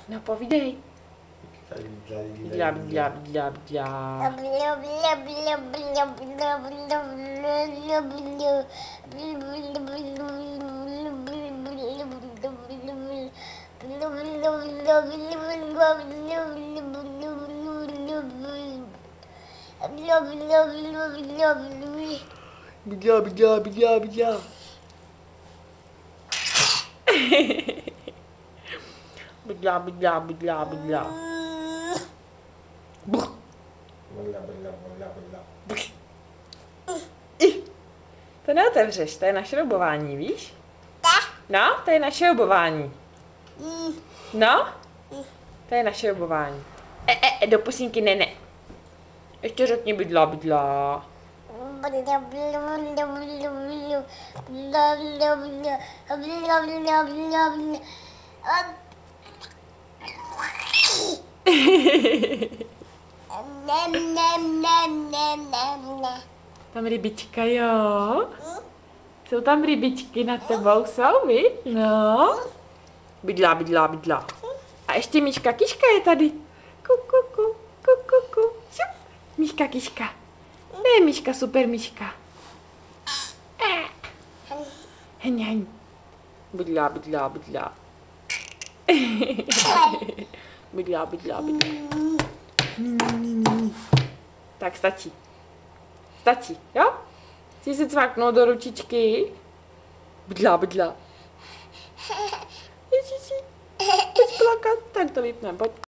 No povídej. Bidla, bidla, bidla, bidla. Bidla, bidla, bidla, bidla. Bidla, bidla, bidla, bidla. Buch. To neotevřeš, to je na šroubování, víš? No, to je na šroubování. No, to je na šroubování. Do pusínky ne. Ještě řekni bidla, bidla. Tam rybička, jo? Jsou tam rybičky nad tebou, jsou, víš? No. Bydlá, bydlá, bydlá. A ještě Míška Kiška je tady. Ku. Míška Kiška. Ne, Míška, super Míška. Heň. Bydlá, bydlá, bydlá. Bydlá, bydlá, bydlá. Tak stačí. Stačí, jo? Chci si cvaknout do ručičky. Bydlá, bydlá. Ježiši, pojď plakat. Tak to vypneme, pojď.